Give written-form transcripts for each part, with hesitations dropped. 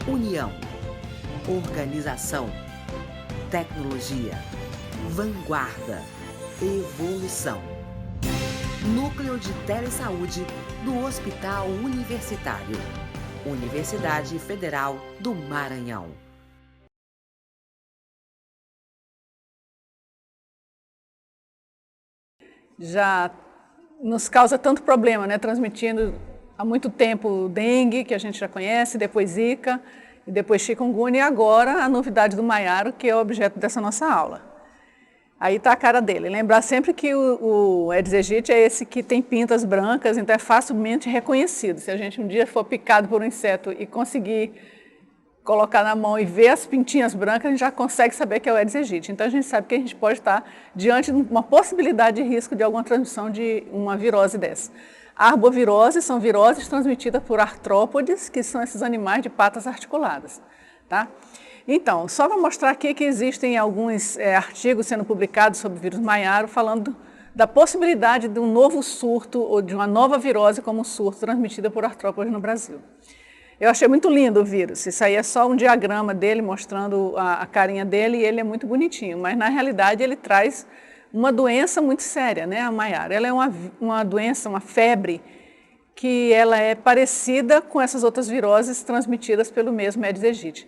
União, organização, tecnologia, vanguarda, evolução. Núcleo de Telesaúde do Hospital Universitário. Universidade Federal do Maranhão. Já nos causa tanto problema, né? Transmitindo há muito tempo o dengue, que a gente já conhece, depois Zika, e depois chikungunya, e agora a novidade do Maiaro, que é o objeto dessa nossa aula. Aí está a cara dele. Lembrar sempre que o Aedes aegypti é esse que tem pintas brancas, então é facilmente reconhecido. Se a gente um dia for picado por um inseto e conseguir colocar na mão e ver as pintinhas brancas, a gente já consegue saber que é o Aedes aegypti. Então a gente sabe que a gente pode estar diante de uma possibilidade de risco de alguma transmissão de uma virose dessa. Arboviroses são viroses transmitidas por artrópodes, que são esses animais de patas articuladas, tá? Então, só para mostrar aqui que existem alguns artigos sendo publicados sobre o vírus Maiaro, falando da possibilidade de um novo surto ou de uma nova virose como surto transmitida por artrópodes no Brasil. Eu achei muito lindo o vírus. Isso aí é só um diagrama dele mostrando a carinha dele e ele é muito bonitinho, mas na realidade ele traz uma doença muito séria, né, a Maiaro. Ela é uma doença, uma febre, que ela é parecida com essas outras viroses transmitidas pelo mesmo Aedes aegypti.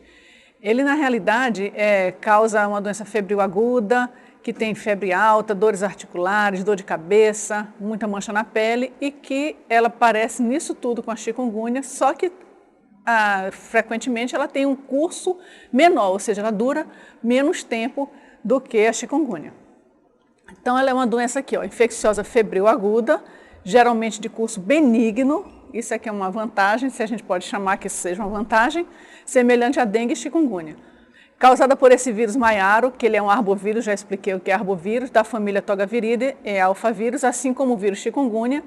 Ele, na realidade, causa uma doença febril aguda, que tem febre alta, dores articulares, dor de cabeça, muita mancha na pele e que ela parece nisso tudo com a chikungunya, só que frequentemente ela tem um curso menor, ou seja, ela dura menos tempo do que a chikungunya. Então, ela é uma doença aqui, ó, infecciosa febril aguda, geralmente de curso benigno. Isso aqui é uma vantagem, se a gente pode chamar que isso seja uma vantagem, semelhante à dengue e chikungunya. Causada por esse vírus Maiaro, que ele é um arbovírus, já expliquei o que é arbovírus, da família Togaviridae, é alfavírus, assim como o vírus chikungunya,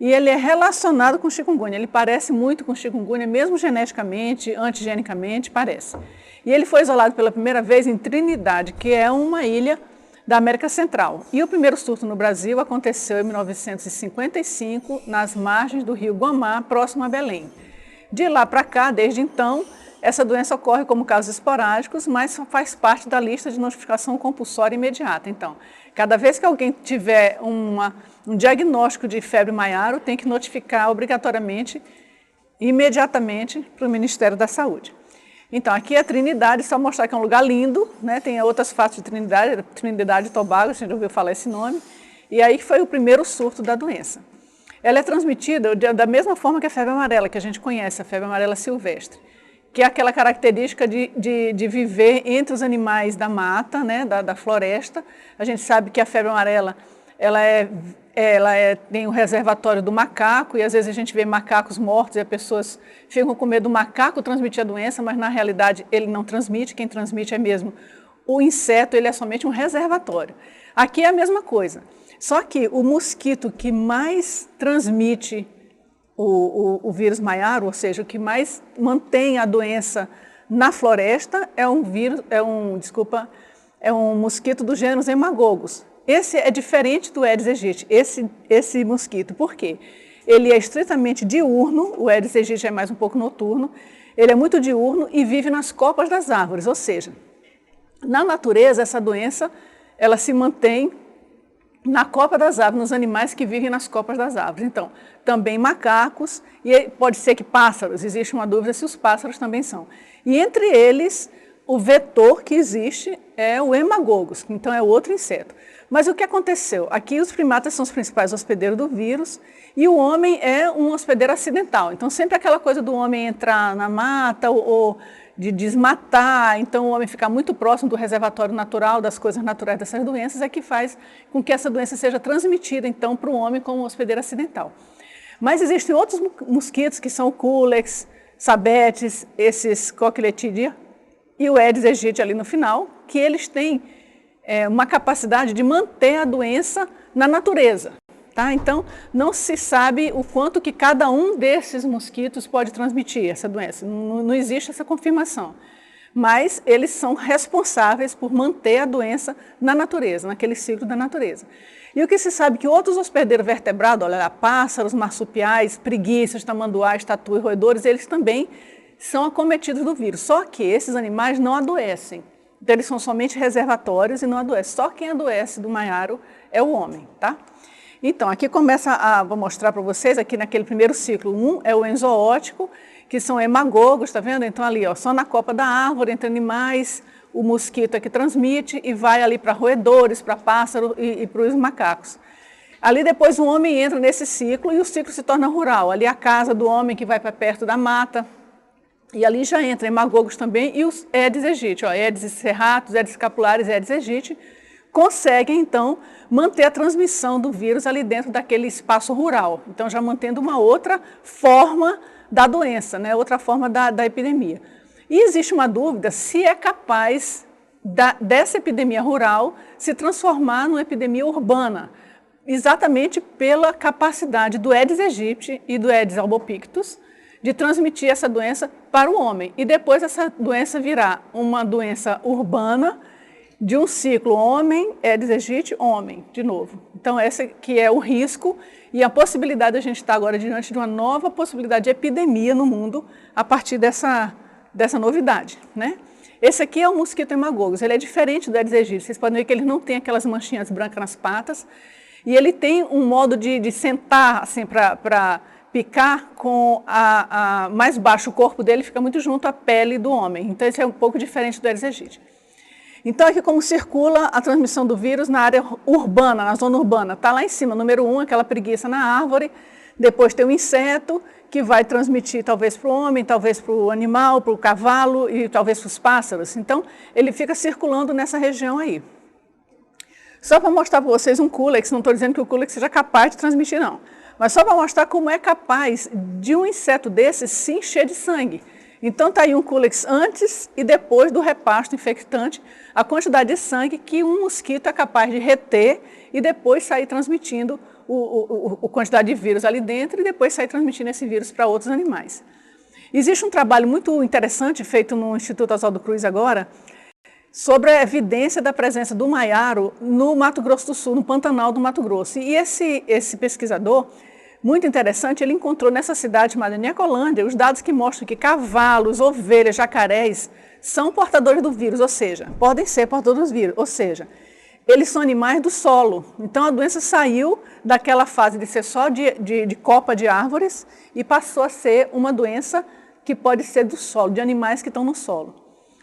e ele é relacionado com chikungunya. Ele parece muito com chikungunya, mesmo geneticamente, antigenicamente, parece. E ele foi isolado pela primeira vez em Trinidade, que é uma ilha da América Central. E o primeiro surto no Brasil aconteceu em 1955, nas margens do rio Guamá, próximo a Belém. De lá para cá, desde então, essa doença ocorre como casos esporádicos, mas faz parte da lista de notificação compulsória imediata. Então, cada vez que alguém tiver um diagnóstico de febre Maiaro, tem que notificar obrigatoriamente, imediatamente, para o Ministério da Saúde. Então, aqui é Trinidade, só mostrar que é um lugar lindo, né? Tem outras fatos de Trinidade, Trinidade e Tobago, a gente já ouviu falar esse nome, e aí foi o primeiro surto da doença. Ela é transmitida da mesma forma que a febre amarela, que a gente conhece, a febre amarela silvestre, que é aquela característica de viver entre os animais da mata, né? da floresta. A gente sabe que a febre amarela tem um reservatório do macaco, e às vezes a gente vê macacos mortos e as pessoas ficam com medo do macaco transmitir a doença, mas na realidade ele não transmite, quem transmite é mesmo o inseto, ele é somente um reservatório. Aqui é a mesma coisa, só que o mosquito que mais transmite o vírus Maiaro, ou seja, o que mais mantém a doença na floresta é um mosquito do gênero Hemagogos. Esse é diferente do Aedes aegypti, esse mosquito. Por quê? Ele é estritamente diurno, o Aedes aegypti é mais um pouco noturno, ele é muito diurno e vive nas copas das árvores, ou seja, na natureza essa doença ela se mantém na copa das árvores, nos animais que vivem nas copas das árvores. Então, também macacos, e pode ser que pássaros, existe uma dúvida se os pássaros também são. E entre eles, o vetor que existe é o Hemagogos, então é outro inseto. Mas o que aconteceu? Aqui os primatas são os principais hospedeiros do vírus e o homem é um hospedeiro acidental. Então sempre aquela coisa do homem entrar na mata ou de desmatar, então o homem ficar muito próximo do reservatório natural, das coisas naturais dessas doenças, é que faz com que essa doença seja transmitida então para o homem como hospedeiro acidental. Mas existem outros mosquitos que são o Culex, Sabetes, esses Coquiletidae e o Aedes aegypti ali no final, que eles têm uma capacidade de manter a doença na natureza. Tá? Então, não se sabe o quanto que cada um desses mosquitos pode transmitir essa doença. Não existe essa confirmação. Mas eles são responsáveis por manter a doença na natureza, naquele ciclo da natureza. E o que se sabe que outros hospedeiros vertebrados, olha lá, pássaros, marsupiais, preguiças, tamanduás, tatu e roedores, eles também são acometidos do vírus. Só que esses animais não adoecem. Então, eles são somente reservatórios e não adoecem. Só quem adoece do maiaro é o homem, tá? Então, aqui vou mostrar para vocês, aqui naquele primeiro ciclo, é o enzoótico, que são hemagogos, tá vendo? Então, ali, ó, só na copa da árvore, entre animais, o mosquito é que transmite e vai ali para roedores, para pássaros e para os macacos. Ali depois o homem entra nesse ciclo e o ciclo se torna rural. Ali a casa do homem que vai para perto da mata. E ali já entra hemagogos também e os Aedes aegypti, Aedes cerratus, Aedes scapularis, Aedes aegypti, conseguem então manter a transmissão do vírus ali dentro daquele espaço rural. Então já mantendo uma outra forma da doença, né? Outra forma da epidemia. E existe uma dúvida se é capaz dessa epidemia rural se transformar numa epidemia urbana, exatamente pela capacidade do Aedes aegypti e do Aedes albopictus de transmitir essa doença para o homem. E depois essa doença virar uma doença urbana de um ciclo homem, Aedes aegypti, homem, de novo. Então esse que é o risco e a possibilidade de a gente estar agora diante de uma nova possibilidade de epidemia no mundo a partir dessa novidade, né? Esse aqui é o mosquito hemagogos, ele é diferente do Aedes aegypti. Vocês podem ver que ele não tem aquelas manchinhas brancas nas patas e ele tem um modo de sentar assim para picar com mais baixo, o corpo dele fica muito junto à pele do homem. Então, esse é um pouco diferente do Aedes aegypti. Então, aqui como circula a transmissão do vírus na área urbana, na zona urbana. Está lá em cima, número 1, aquela preguiça na árvore. Depois tem o inseto, que vai transmitir talvez para o homem, talvez para o animal, para o cavalo e talvez para os pássaros. Então, ele fica circulando nessa região aí. Só para mostrar para vocês um Culex, não estou dizendo que o Culex seja capaz de transmitir, não. Mas só para mostrar como é capaz de um inseto desse se encher de sangue. Então está aí um Culex antes e depois do repasto infectante, a quantidade de sangue que um mosquito é capaz de reter e depois sair transmitindo a quantidade de vírus ali dentro e depois sair transmitindo esse vírus para outros animais. Existe um trabalho muito interessante feito no Instituto Oswaldo Cruz agora, sobre a evidência da presença do maiaro no Mato Grosso do Sul, no Pantanal do Mato Grosso. E esse pesquisador, muito interessante, ele encontrou nessa cidade chamada Niacolândia os dados que mostram que cavalos, ovelhas, jacarés são portadores do vírus, ou seja, podem ser portadores do vírus, ou seja, eles são animais do solo. Então a doença saiu daquela fase de ser só de copa de árvores e passou a ser uma doença que pode ser do solo, de animais que estão no solo.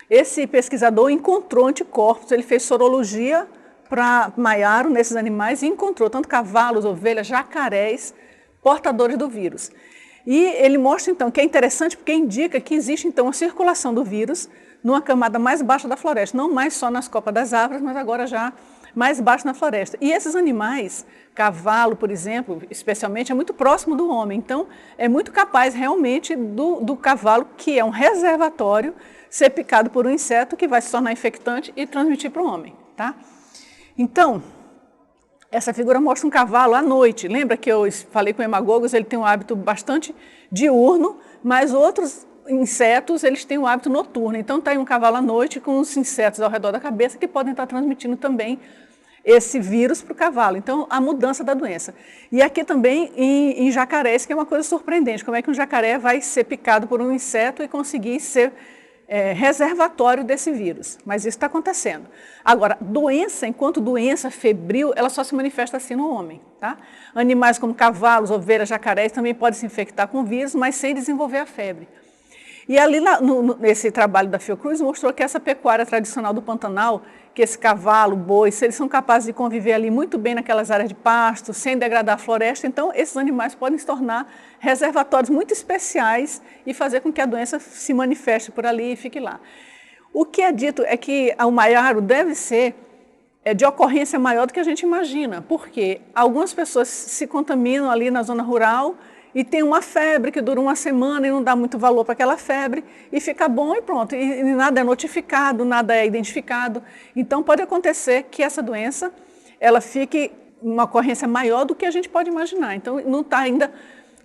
Esse pesquisador encontrou anticorpos, ele fez sorologia para maiaro nesses animais e encontrou tanto cavalos, ovelhas, jacarés, portadores do vírus. E ele mostra então que é interessante porque indica que existe então a circulação do vírus numa camada mais baixa da floresta, não mais só nas copas das árvores, mas agora já mais baixo na floresta. E esses animais, cavalo, por exemplo, especialmente, é muito próximo do homem, então é muito capaz realmente do cavalo, que é um reservatório, ser picado por um inseto que vai se tornar infectante e transmitir para o homem, tá? Então, essa figura mostra um cavalo à noite. Lembra que eu falei com o hemagogos, ele tem um hábito bastante diurno, mas outros insetos, eles têm um hábito noturno. Então, está aí um cavalo à noite com os insetos ao redor da cabeça que podem estar transmitindo também esse vírus para o cavalo. Então, a mudança da doença. E aqui também em jacarés, que é uma coisa surpreendente. Como é que um jacaré vai ser picado por um inseto e conseguir ser reservatório desse vírus, mas isso está acontecendo. Agora, doença, enquanto doença febril, ela só se manifesta assim no homem, tá? Animais como cavalos, ovelhas, jacarés também podem se infectar com vírus, mas sem desenvolver a febre. E ali nesse trabalho da Fiocruz mostrou que essa pecuária tradicional do Pantanal, que esse cavalo, boi, eles são capazes de conviver ali muito bem naquelas áreas de pasto, sem degradar a floresta, então esses animais podem se tornar reservatórios muito especiais e fazer com que a doença se manifeste por ali e fique lá. O que é dito é que o maiaro deve ser de ocorrência maior do que a gente imagina, porque algumas pessoas se contaminam ali na zona rural e tem uma febre que dura uma semana e não dá muito valor para aquela febre e fica bom e pronto, e nada é notificado, nada é identificado. Então pode acontecer que essa doença ela fique uma ocorrência maior do que a gente pode imaginar. Então não está ainda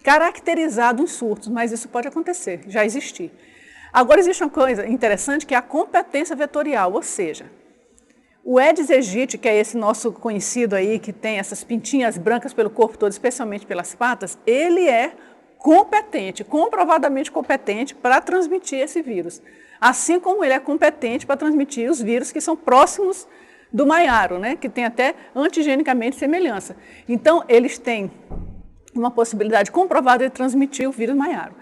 caracterizado em surtos, mas isso pode acontecer, já existir. Agora existe uma coisa interessante que é a competência vetorial, ou seja, o Aedes aegypti, que é esse nosso conhecido aí, que tem essas pintinhas brancas pelo corpo todo, especialmente pelas patas, ele é competente, comprovadamente competente para transmitir esse vírus. Assim como ele é competente para transmitir os vírus que são próximos do maiaro, né? Que tem até antigenicamente semelhança. Então, eles têm uma possibilidade comprovada de transmitir o vírus maiaro.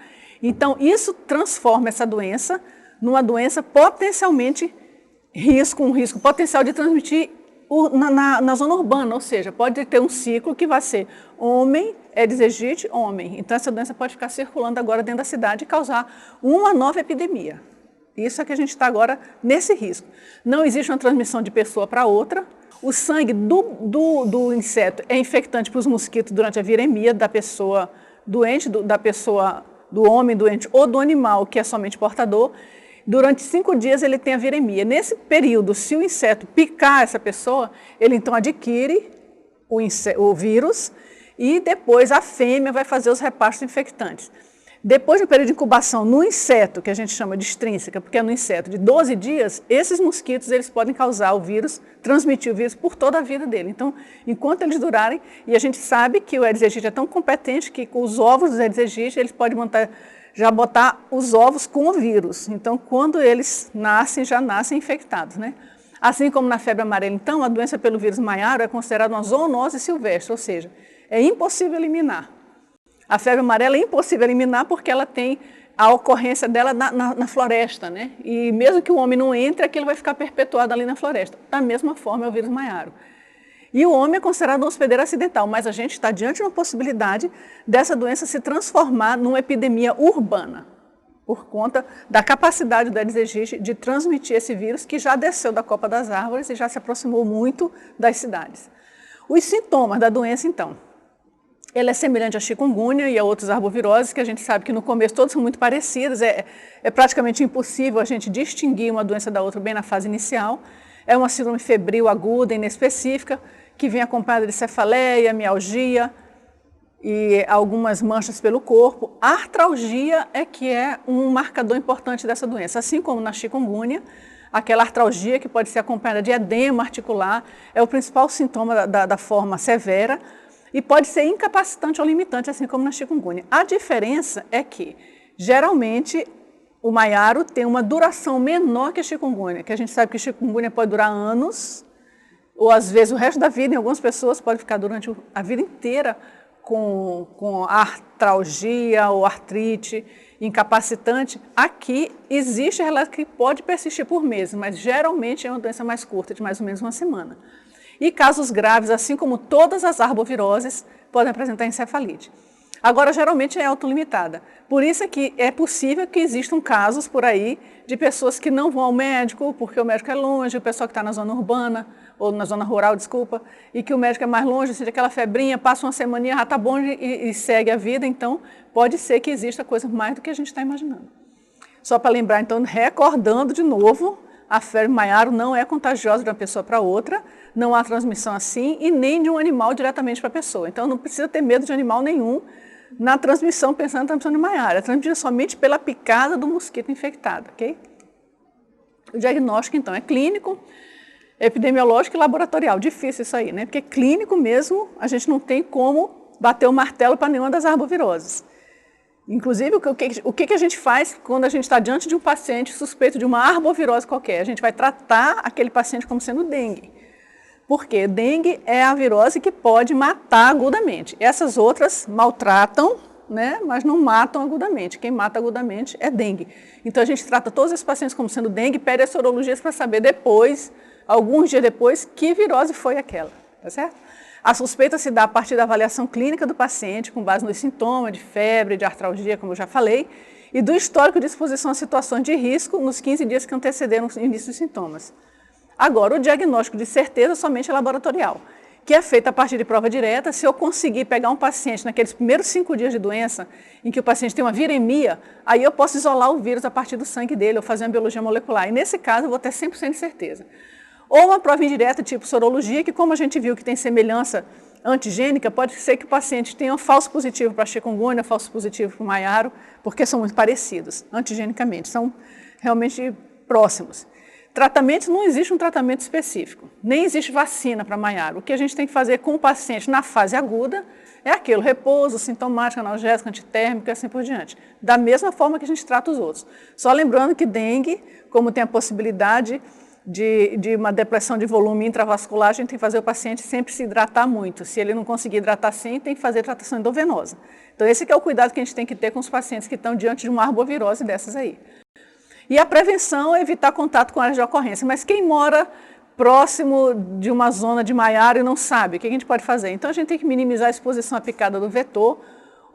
Então, isso transforma essa doença numa doença potencialmente um risco potencial de transmitir na zona urbana, ou seja, pode ter um ciclo que vai ser homem, Aedes aegypti, homem. Então, essa doença pode ficar circulando agora dentro da cidade e causar uma nova epidemia. Isso é que a gente está agora nesse risco. Não existe uma transmissão de pessoa para outra. O sangue do inseto é infectante para os mosquitos durante a viremia da pessoa doente, do homem doente ou do animal que é somente portador. Durante 5 dias ele tem a viremia. Nesse período, se o inseto picar essa pessoa, ele então adquire o vírus e depois a fêmea vai fazer os repartos infectantes. Depois do período de incubação no inseto, que a gente chama de extrínseca, porque é no inseto de 12 dias, esses mosquitos eles podem causar o vírus, transmitir o vírus por toda a vida dele. Então, enquanto eles durarem, e a gente sabe que o Aedes aegypti é tão competente que com os ovos dos Aedes aegypti eles podem já botar os ovos com o vírus. Então, quando eles nascem, já nascem infectados, né? Assim como na febre amarela, então, a doença pelo vírus maiaro é considerada uma zoonose silvestre, ou seja, é impossível eliminar. A febre amarela é impossível eliminar porque ela tem a ocorrência dela na floresta, né? E mesmo que o homem não entre, aquilo vai ficar perpetuado ali na floresta. Da mesma forma é o vírus maiaro. E o homem é considerado um hospedeiro acidental, mas a gente está diante de uma possibilidade dessa doença se transformar numa epidemia urbana, por conta da capacidade do Aedes aegypti de transmitir esse vírus que já desceu da copa das árvores e já se aproximou muito das cidades. Os sintomas da doença, então. Ela é semelhante à chikungunya e a outras arboviroses, que a gente sabe que no começo todas são muito parecidas, é praticamente impossível a gente distinguir uma doença da outra bem na fase inicial. É uma síndrome febril aguda, inespecífica, que vem acompanhada de cefaleia, mialgia e algumas manchas pelo corpo. A artralgia é que é um marcador importante dessa doença, assim como na chikungunya. Aquela artralgia que pode ser acompanhada de edema articular é o principal sintoma da forma severa, e pode ser incapacitante ou limitante, assim como na chikungunya. A diferença é que, geralmente, o maiaro tem uma duração menor que a chikungunya, que a gente sabe que a chikungunya pode durar anos, ou às vezes o resto da vida, em algumas pessoas pode ficar durante a vida inteira com artralgia ou artrite incapacitante. Aqui existe relato que pode persistir por meses, mas geralmente é uma doença mais curta, de mais ou menos uma semana. E casos graves, assim como todas as arboviroses, podem apresentar encefalite. Agora, geralmente é autolimitada. Por isso é que é possível que existam casos por aí de pessoas que não vão ao médico, porque o médico é longe, o pessoal que está na zona urbana, ou na zona rural, desculpa, e que o médico é mais longe, seja aquela febrinha, passa uma semaninha, já está bom e segue a vida. Então, pode ser que exista coisa mais do que a gente está imaginando. Só para lembrar, então, recordando de novo, a febre maiaro não é contagiosa de uma pessoa para outra, não há transmissão assim e nem de um animal diretamente para a pessoa. Então, não precisa ter medo de animal nenhum na transmissão, pensando na transmissão de maiaro. É transmitida somente pela picada do mosquito infectado, ok? O diagnóstico, então, é clínico, epidemiológico e laboratorial. Difícil isso aí, né? Porque clínico mesmo, a gente não tem como bater o martelo para nenhuma das arboviroses. Inclusive, o que a gente faz quando a gente está diante de um paciente suspeito de uma arbovirose qualquer? A gente vai tratar aquele paciente como sendo dengue. Porque dengue é a virose que pode matar agudamente. Essas outras maltratam, né, mas não matam agudamente. Quem mata agudamente é dengue. Então, a gente trata todos esses pacientes como sendo dengue e pede as sorologias para saber depois, alguns dias depois, que virose foi aquela. Tá certo? A suspeita se dá a partir da avaliação clínica do paciente, com base nos sintomas de febre, de artralgia, como eu já falei, e do histórico de exposição a situações de risco nos 15 dias que antecederam o início dos sintomas. Agora, o diagnóstico de certeza somente é laboratorial, que é feito a partir de prova direta. Se eu conseguir pegar um paciente naqueles primeiros 5 dias de doença, em que o paciente tem uma viremia, aí eu posso isolar o vírus a partir do sangue dele, ou fazer uma biologia molecular. E nesse caso, eu vou ter 100% de certeza. Ou uma prova indireta, tipo sorologia, que como a gente viu que tem semelhança antigênica, pode ser que o paciente tenha um falso positivo para chikungunya, falso positivo para o maiaro, porque são muito parecidos antigenicamente, são realmente próximos. Tratamentos, não existe um tratamento específico, nem existe vacina para maiaro. O que a gente tem que fazer com o paciente na fase aguda é aquilo, repouso, sintomático, analgésico, antitérmico e assim por diante. Da mesma forma que a gente trata os outros. Só lembrando que dengue, como tem a possibilidade de uma depressão de volume intravascular, a gente tem que fazer o paciente sempre se hidratar muito. Se ele não conseguir hidratar assim, tem que fazer hidratação endovenosa. Então esse que é o cuidado que a gente tem que ter com os pacientes que estão diante de uma arbovirose dessas aí. E a prevenção é evitar contato com áreas de ocorrência. Mas quem mora próximo de uma zona de maiaro e não sabe, o que a gente pode fazer? Então a gente tem que minimizar a exposição à picada do vetor,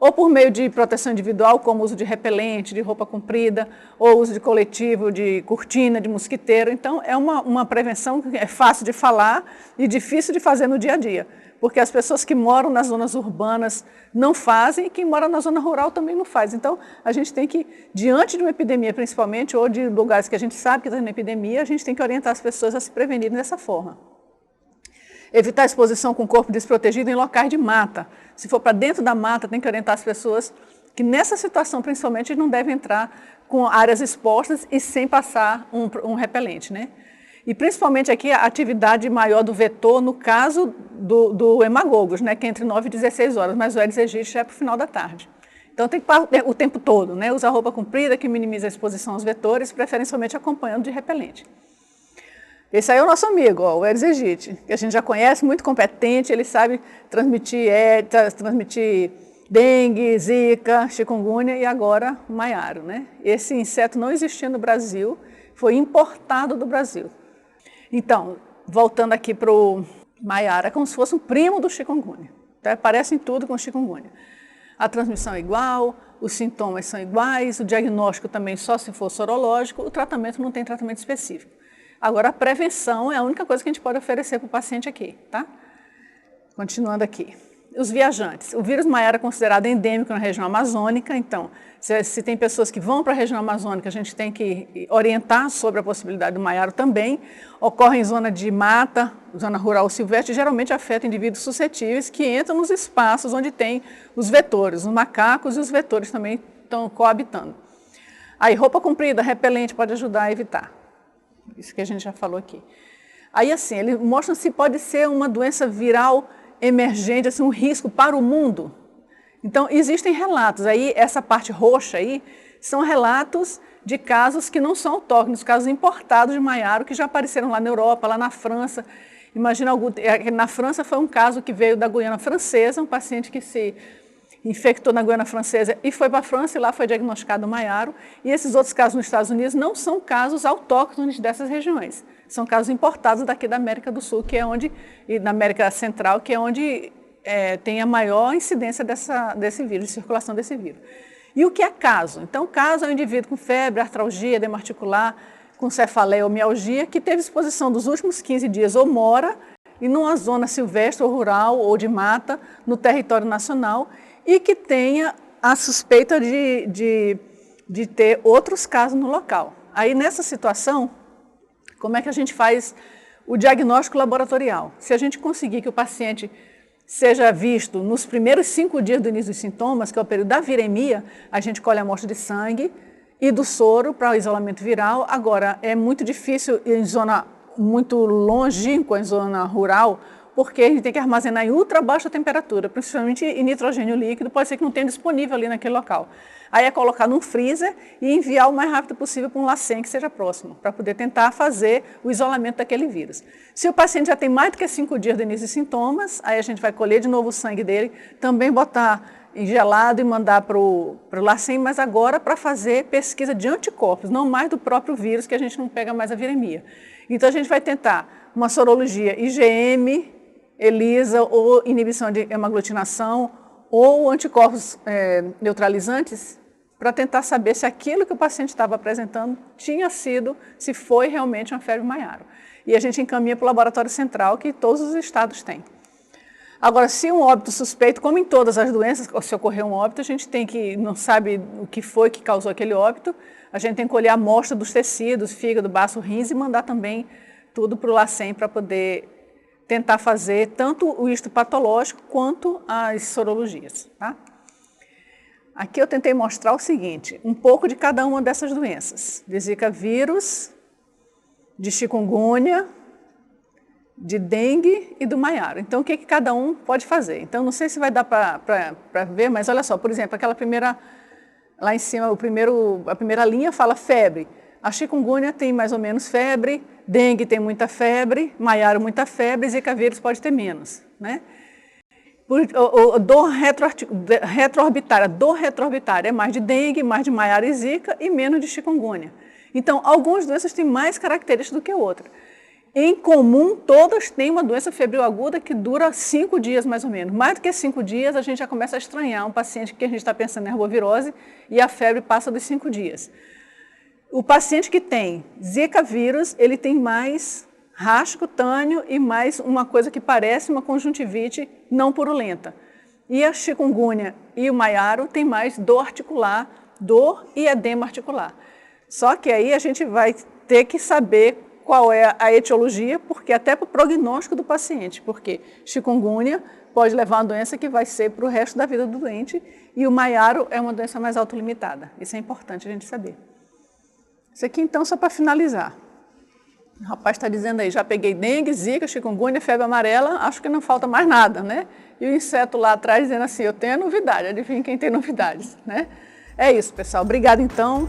ou por meio de proteção individual, como uso de repelente, de roupa comprida, ou uso de coletivo, de cortina, de mosquiteiro. Então é uma prevenção que é fácil de falar e difícil de fazer no dia a dia. Porque as pessoas que moram nas zonas urbanas não fazem e quem mora na zona rural também não faz. Então, a gente tem que, diante de uma epidemia principalmente, ou de lugares que a gente sabe que está na epidemia, a gente tem que orientar as pessoas a se prevenirem dessa forma. Evitar a exposição com o corpo desprotegido em locais de mata. Se for para dentro da mata, tem que orientar as pessoas que nessa situação, principalmente, não devem entrar com áreas expostas e sem passar um repelente, né? E principalmente aqui a atividade maior do vetor, no caso do hemagogos, né, que é entre 9 e 16 horas, mas o Aedes aegypti já é para o final da tarde. Então tem que o tempo todo, né, usar roupa comprida, que minimiza a exposição aos vetores, preferencialmente acompanhando de repelente. Esse aí é o nosso amigo, ó, o Aedes aegypti, que a gente já conhece, muito competente, ele sabe transmitir dengue, zika, chikungunya e agora o maiaro, né? Esse inseto não existia no Brasil, foi importado do Brasil. Então, voltando aqui para o maiaro, é como se fosse um primo do chikungunya. Tá? Parece em tudo com o chikungunya. A transmissão é igual, os sintomas são iguais, o diagnóstico também só se for sorológico, o tratamento não tem tratamento específico. Agora, a prevenção é a única coisa que a gente pode oferecer para o paciente aqui, tá? Continuando aqui. Os viajantes. O vírus maiaro é considerado endêmico na região amazônica, então, se tem pessoas que vão para a região amazônica, a gente tem que orientar sobre a possibilidade do maiaro também. Ocorre em zona de mata, zona rural silvestre, geralmente afeta indivíduos suscetíveis que entram nos espaços onde tem os vetores, os macacos e os vetores também estão coabitando. Aí, roupa comprida, repelente, pode ajudar a evitar. Isso que a gente já falou aqui. Aí, assim, ele mostra se pode ser uma doença viral emergente, assim, um risco para o mundo. Então, existem relatos, aí essa parte roxa aí, são relatos de casos que não são autóctones, casos importados de maiaro, que já apareceram lá na Europa, lá na França. Imagina, na França foi um caso que veio da Guiana Francesa, um paciente que se infectou na Guiana Francesa e foi para a França e lá foi diagnosticado maiaro. E esses outros casos nos Estados Unidos não são casos autóctones dessas regiões. São casos importados daqui da América do Sul, que é onde, e da América Central, que é onde tem a maior incidência desse vírus, de circulação desse vírus. E o que é caso? Então, caso é um indivíduo com febre, artralgia, edema articular, com cefaleia ou mialgia, que teve exposição dos últimos 15 dias ou mora em uma zona silvestre ou rural ou de mata no território nacional e que tenha a suspeita de ter outros casos no local. Aí, nessa situação, como é que a gente faz o diagnóstico laboratorial? Se a gente conseguir que o paciente seja visto nos primeiros 5 dias do início dos sintomas, que é o período da viremia, a gente colhe a amostra de sangue e do soro para o isolamento viral. Agora, é muito difícil em zona muito longínqua, em zona rural, porque a gente tem que armazenar em ultra baixa temperatura, principalmente em nitrogênio líquido, pode ser que não tenha disponível ali naquele local. Aí é colocar num freezer e enviar o mais rápido possível para um LACEN que seja próximo, para poder tentar fazer o isolamento daquele vírus. Se o paciente já tem mais do que 5 dias do início de sintomas, aí a gente vai colher de novo o sangue dele, também botar em gelado e mandar para o LACEN, mas agora para fazer pesquisa de anticorpos, não mais do próprio vírus, que a gente não pega mais a viremia. Então a gente vai tentar uma sorologia IgM, ELISA ou inibição de hemaglutinação ou anticorpos neutralizantes para tentar saber se aquilo que o paciente estava apresentando tinha sido, se foi realmente uma febre maiaro. E a gente encaminha para o laboratório central que todos os estados têm. Agora, se um óbito suspeito, como em todas as doenças, se ocorrer um óbito, a gente tem que, não sabe o que foi que causou aquele óbito, a gente tem que colher a amostra dos tecidos, fígado, baço, rins e mandar também tudo para o LACEN para poder tentar fazer tanto o histopatológico quanto as sorologias. Tá? Aqui eu tentei mostrar o seguinte, um pouco de cada uma dessas doenças, de Zika vírus, de chikungunya, de dengue e do maiaro. Então, o que cada um pode fazer? Então, não sei se vai dar para ver, mas olha só, por exemplo, aquela primeira, lá em cima, a primeira linha fala febre. A chikungunya tem mais ou menos febre, dengue tem muita febre, maiaro muita febre, zika vírus pode ter menos, né? Dor retroorbitária é mais de dengue, mais de maiaro e zika e menos de chikungunya. Então, algumas doenças têm mais características do que outras. Em comum, todas têm uma doença febril aguda que dura 5 dias, mais ou menos. Mais do que 5 dias, a gente já começa a estranhar um paciente que a gente está pensando em arbovirose e a febre passa dos 5 dias. O paciente que tem zika vírus, ele tem mais rastro cutâneo e mais uma coisa que parece uma conjuntivite não purulenta. E a chikungunya e o maiaro tem mais dor articular, dor e edema articular. Só que aí a gente vai ter que saber qual é a etiologia, porque até para o prognóstico do paciente, porque chikungunya pode levar a uma doença que vai ser para o resto da vida do doente e o maiaro é uma doença mais autolimitada. Isso é importante a gente saber. Isso aqui então só para finalizar. O rapaz está dizendo aí, já peguei dengue, zika, chikungunya, febre amarela, acho que não falta mais nada, né? E o inseto lá atrás dizendo assim, eu tenho a novidade, adivinha quem tem novidades, né? É isso, pessoal. Obrigada então.